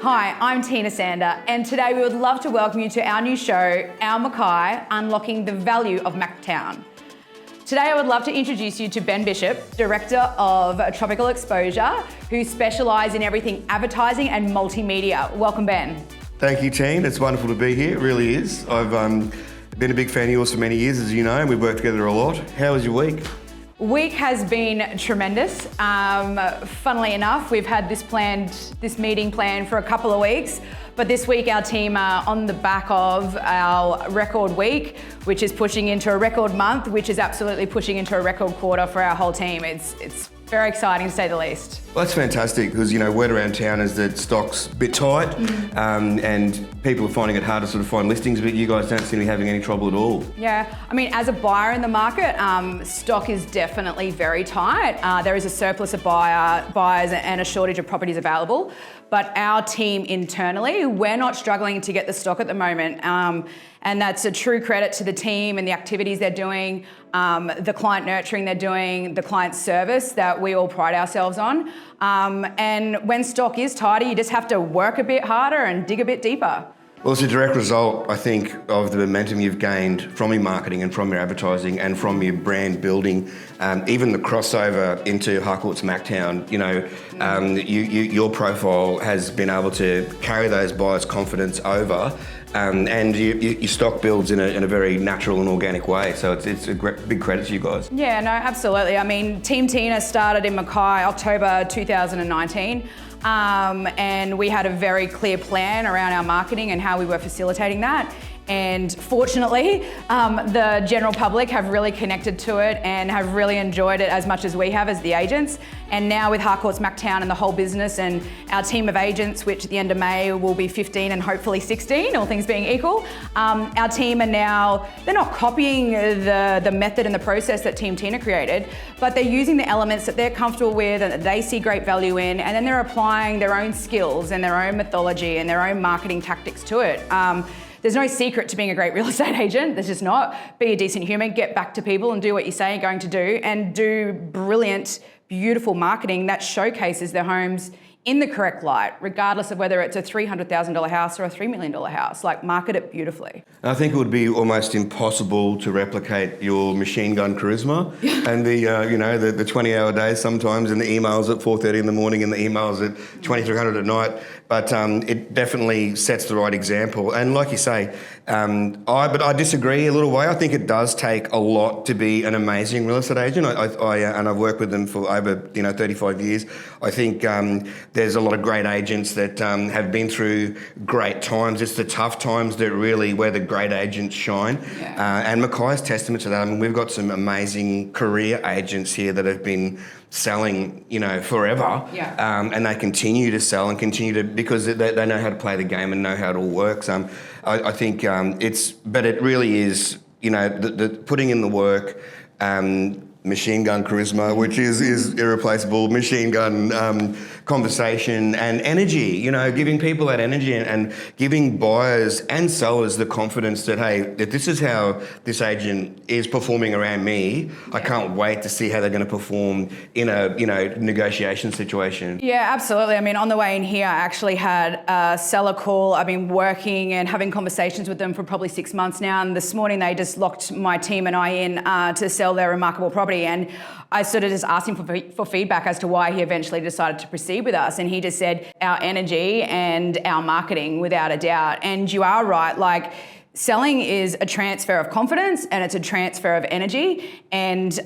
Hi, I'm Tina Sander, and today we would love to welcome you to our new show, Our Mackay, Unlocking the Value of MackTown. Today I would love to introduce you to Ben Bishop, Director of Tropical Exposure, who specialise in everything advertising and multimedia. Welcome, Ben. Thank you, Tina. It's wonderful to be here. It really is. I've been a big fan of yours for many years, as you know, and we've worked together a lot. How was your week? Week has been tremendous. Funnily enough, we've had this meeting planned for a couple of weeks, but this week our team are on the back of our record week, which is pushing into a record month, which is absolutely pushing into a record quarter for our whole team. It's very exciting to say the least. Well, that's fantastic because, you know, word around town is that stock's a bit tight and people are finding it hard to sort of find listings, but you guys don't seem to be having any trouble at all. Yeah, I mean, as a buyer in the market, stock is definitely very tight. There is a surplus of buyers and a shortage of properties available, but our team internally, we're not struggling to get the stock at the moment. And that's a true credit to the team and the activities they're doing, the client nurturing they're doing, the client service that we all pride ourselves on. And when stock is tighter, you just have to work a bit harder and dig a bit deeper. Well, it's a direct result, I think, of the momentum you've gained from your marketing and from your advertising and from your brand building, even the crossover into Harcourts MackTown. You know, your profile has been able to carry those buyers' confidence over, and your stock builds in a very natural and organic way. So it's a big credit to you guys. Yeah, no, absolutely. I mean, Team Tina started in Mackay October 2019. And we had a very clear plan around our marketing and how we were facilitating that. And fortunately, the general public have really connected to it and have really enjoyed it as much as we have as the agents. And now with Harcourts MackTown and the whole business and our team of agents, which at the end of May will be 15 and hopefully 16, all things being equal, our team are now, they're not copying the method and the process that Team Tina created, but they're using the elements that they're comfortable with and that they see great value in, and then they're applying their own skills and their own methodology and their own marketing tactics to it. There's no secret to being a great real estate agent. There's just not. Be a decent human, get back to people and do what you say you're going to do, and do brilliant, beautiful marketing that showcases their homes in the correct light, regardless of whether it's a $300,000 house or a $3 million house. Like, market it beautifully. I think it would be almost impossible to replicate your machine gun charisma and the 20-hour days sometimes, and the emails at 4:30 in the morning and the emails at 2300 at night. But it definitely sets the right example. And like you say, I disagree a little way. I think it does take a lot to be an amazing real estate agent. And I've worked with them for over 35 years. I think there's a lot of great agents that have been through great times. It's the tough times that really where the great agents shine. Yeah. And Mackay's testament to that. I mean, we've got some amazing career agents here that have been selling, forever. Yeah. And they continue to sell and continue to, because they know how to play the game and know how it all works. I think but it really is, the putting in the work, machine gun charisma, which is irreplaceable, machine gun conversation and energy, giving people that energy and giving buyers and sellers the confidence that, hey, that this is how this agent is performing around me. I can't wait to see how they're going to perform in a, negotiation situation. Yeah, absolutely. I mean, on the way in here, I actually had a seller call. I've been working and having conversations with them for probably 6 months now. And this morning they just locked my team and I in to sell their remarkable property. And I sort of just asked him for feedback as to why he eventually decided to proceed with us. And he just said, our energy and our marketing, without a doubt. And you are right, like, selling is a transfer of confidence and it's a transfer of energy. And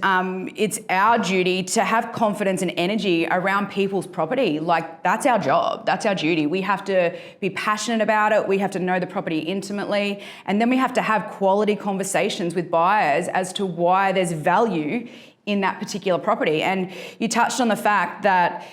it's our duty to have confidence and energy around people's property. Like, that's our job, that's our duty. We have to be passionate about it. We have to know the property intimately. And then we have to have quality conversations with buyers as to why there's value in that particular property. And you touched on the fact that,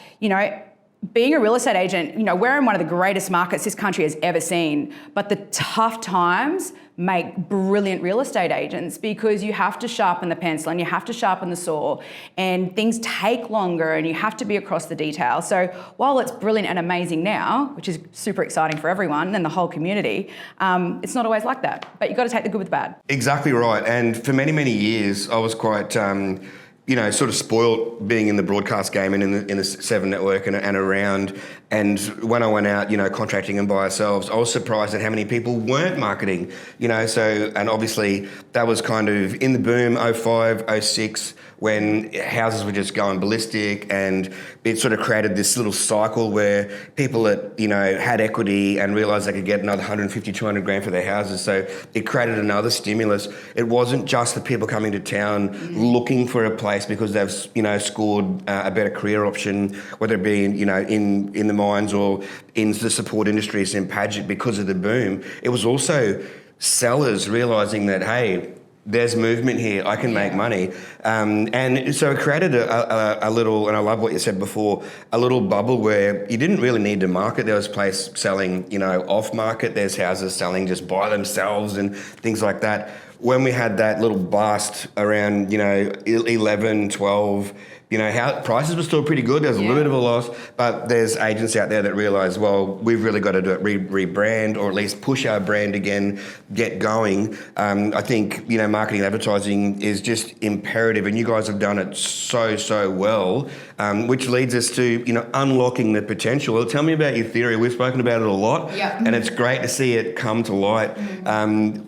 being a real estate agent, we're in one of the greatest markets this country has ever seen, but the tough times make brilliant real estate agents because you have to sharpen the pencil and you have to sharpen the saw and things take longer and you have to be across the detail. So while it's brilliant and amazing now, which is super exciting for everyone and the whole community, it's not always like that. But you've got to take the good with the bad. Exactly right. And for many, many years, I was quite sort of spoilt being in the broadcast game and in the Seven Network and around. And when I went out, contracting and by ourselves, I was surprised at how many people weren't marketing, So, and obviously that was kind of in the boom, 05, 06, when houses were just going ballistic, and it sort of created this little cycle where people that, had equity and realised they could get another 150, 200 grand for their houses. So it created another stimulus. It wasn't just the people coming to town looking for a place because they've, scored a better career option, whether it be, in the mines or in the support industries in Paget because of the boom. It was also sellers realising that, hey, there's movement here, I can make money. And so it created a little, and I love what you said before, a little bubble where you didn't really need to market. There was a place selling, off market. There's houses selling just by themselves and things like that. When we had that little bust around, 11, 12, how prices were still pretty good. There's a little bit of a loss, but there's agents out there that realise, well, we've really got to do it, rebrand, or at least push our brand again, get going. I think, marketing and advertising is just imperative, and you guys have done it so well, which leads us to, unlocking the potential. Well, tell me about your theory. We've spoken about it a lot, and it's great to see it come to light.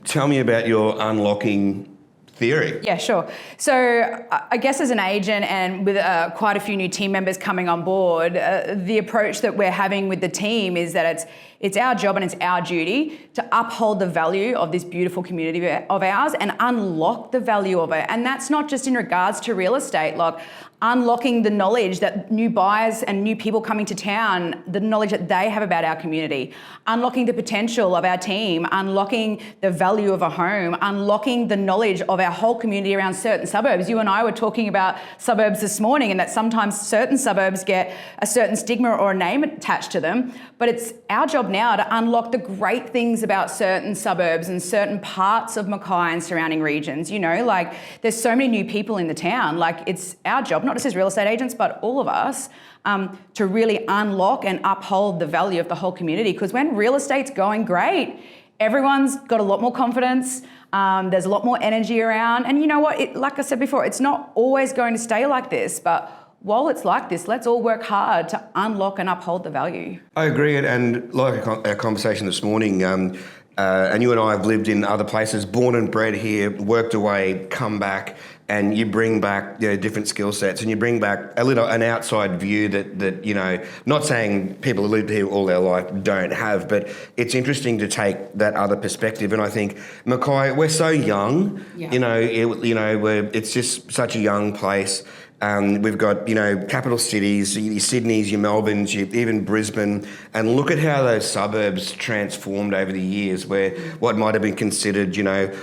Tell me about your unlocking theory. Yeah, sure. So I guess as an agent and with quite a few new team members coming on board, the approach that we're having with the team is that it's our job and it's our duty to uphold the value of this beautiful community of ours and unlock the value of it. And that's not just in regards to real estate, like unlocking the knowledge that new buyers and new people coming to town, the knowledge that they have about our community, unlocking the potential of our team, unlocking the value of a home, unlocking the knowledge of our whole community around certain suburbs. You and I were talking about suburbs this morning, and that sometimes certain suburbs get a certain stigma or a name attached to them, but it's our job now to unlock the great things about certain suburbs and certain parts of Mackay and surrounding regions. Like there's so many new people in the town. Like it's our job, not just as real estate agents, but all of us, to really unlock and uphold the value of the whole community. Because when real estate's going great, everyone's got a lot more confidence. There's a lot more energy around. And you know what? Like I said before, it's not always going to stay like this, but while it's like this, let's all work hard to unlock and uphold the value. I agree, and like our conversation this morning, and you and I have lived in other places, born and bred here, worked away, come back, and you bring back different skill sets, and you bring back an outside view that not saying people who lived here all their life don't have, but it's interesting to take that other perspective. And I think Mackay, we're so young, it's just such a young place. We've got, capital cities, your Sydney's, your Melbourne's, even Brisbane, and look at how those suburbs transformed over the years, where what might have been considered,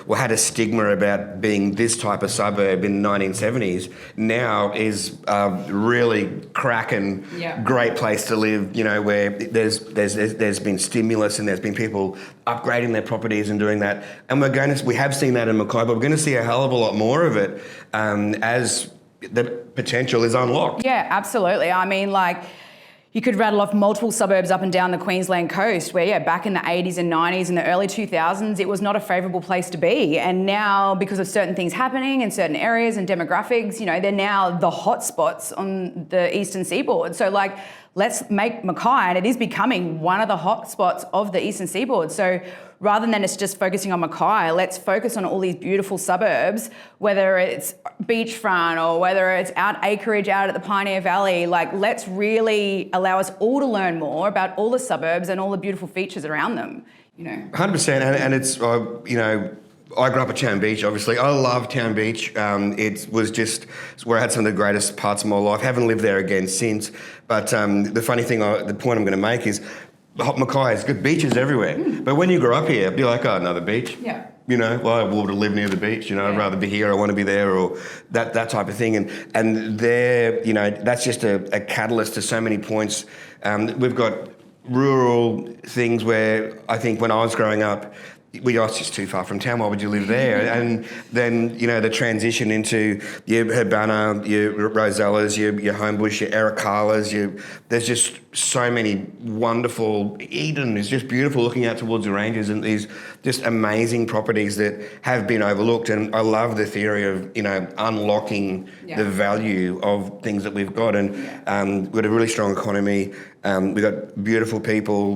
or had a stigma about being this type of suburb in the 1970s, now is really cracking, great place to live, where there's been stimulus and there's been people upgrading their properties and doing that. And we have seen that in Mackay, but we're going to see a hell of a lot more of it as the potential is unlocked. Yeah, absolutely. I mean, like, you could rattle off multiple suburbs up and down the Queensland coast where, back in the 80s and 90s and the early 2000s, it was not a favourable place to be. And now, because of certain things happening in certain areas and demographics, they're now the hotspots on the eastern seaboard. So, like, let's make Mackay, and it is becoming one of the hotspots of the eastern seaboard. So rather than us just focusing on Mackay, let's focus on all these beautiful suburbs, whether it's beachfront or whether it's out acreage out at the Pioneer Valley. Like, let's really allow us all to learn more about all the suburbs and all the beautiful features around them. 100%, and it's I grew up at Town Beach, obviously. I love Town Beach. It was just where I had some of the greatest parts of my life. Haven't lived there again since. But the funny thing, the point I'm going to make is Mackay has good beaches everywhere. But when you grow up here, you're like, oh, another beach. Yeah. Well, I want to live near the beach, I'd rather be here, I want to be there, or that type of thing. And there, that's just a catalyst to so many points. We've got rural things where I think when I was growing up, it's just too far from town, why would you live there? And then, the transition into your Urbana, your Rosellas, your Homebush, your Ericalas, there's just so many wonderful, Eden is just beautiful looking out towards the ranges, and these just amazing properties that have been overlooked. And I love the theory of, unlocking the value of things that we've got. And we've got a really strong economy. We've got beautiful people.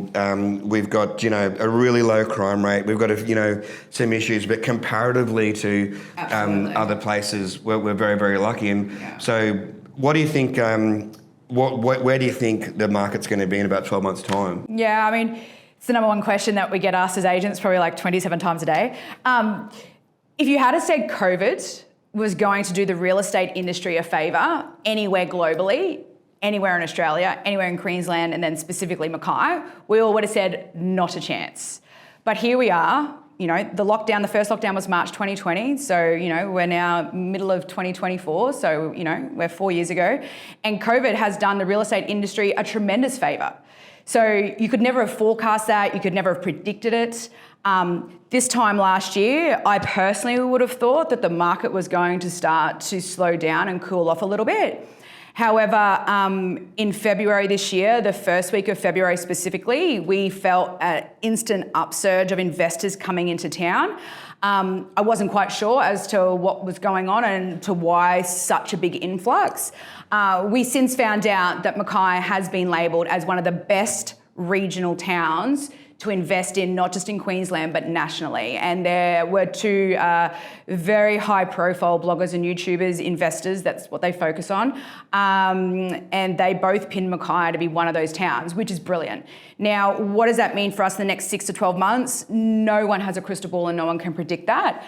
We've got, a really low crime rate. We've got, some issues, but comparatively to other places, we're very, very lucky. And so what do you think, where do you think the market's going to be in about 12 months' time? Yeah, I mean, it's the number one question that we get asked as agents probably like 27 times a day. If you had said COVID was going to do the real estate industry a favour anywhere globally, anywhere in Australia, anywhere in Queensland, and then specifically Mackay, we all would have said not a chance. But here we are. The first lockdown was March 2020. So, we're now middle of 2024. So, we're 4 years ago. And COVID has done the real estate industry a tremendous favour. So you could never have forecast that. You could never have predicted it. This time last year, I personally would have thought that the market was going to start to slow down and cool off a little bit. However, in February this year, the first week of February specifically, we felt an instant upsurge of investors coming into town. I wasn't quite sure as to what was going on and to why such a big influx. We since found out that Mackay has been labelled as one of the best regional towns to invest in, not just in Queensland, but nationally. And there were two very high profile bloggers and YouTubers, investors, that's what they focus on. And they both pinned Mackay to be one of those towns, which is brilliant. Now, what does that mean for us in the next 6 to 12 months? No one has a crystal ball and no one can predict that.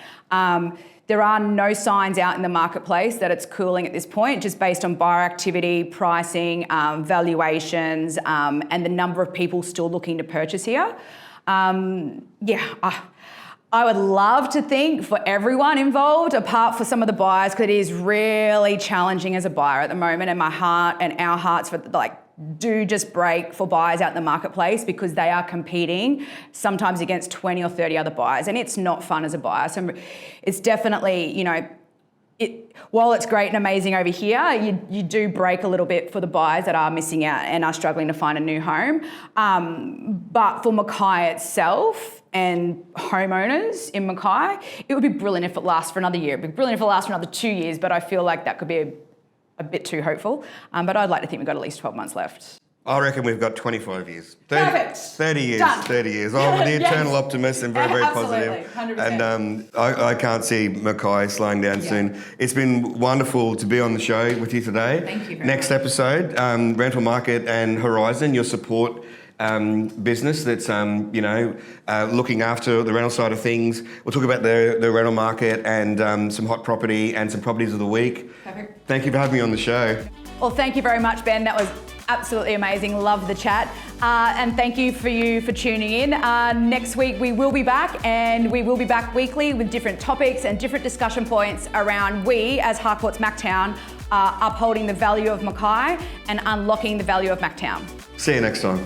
There are no signs out in the marketplace that it's cooling at this point, just based on buyer activity, pricing, valuations, and the number of people still looking to purchase here. I would love to think for everyone involved, apart from some of the buyers, because it is really challenging as a buyer at the moment, and my heart and our hearts do just break for buyers out in the marketplace because they are competing sometimes against 20 or 30 other buyers, and it's not fun as a buyer. So it's definitely, while it's great and amazing over here, you do break a little bit for the buyers that are missing out and are struggling to find a new home. But for Mackay itself and homeowners in Mackay, it would be brilliant if it lasts for another year. It'd be brilliant if it lasts for another 2 years, but I feel like that could be a bit too hopeful. But I'd like to think we've got at least 12 months left. I reckon we've got 25 years. Perfect. 30 years. Done. 30 years. I'm the eternal optimist and very, very Absolutely, positive. 100%. And I can't see Mackay slowing down soon. It's been wonderful to be on the show with you today. Thank you very Next much. episode, Rental Market and Horizon, your support business that's looking after the rental side of things. We'll talk about the rental market and some hot property and some properties of the week. Perfect. Thank you for having me on the show. Well, thank you very much, Ben. That was absolutely amazing. Love the chat. And thank you for tuning in. Next week we will be back, and we will be back weekly with different topics and different discussion points around we as Harcourts MackTown are upholding the value of Mackay and unlocking the value of MackTown. See you next time.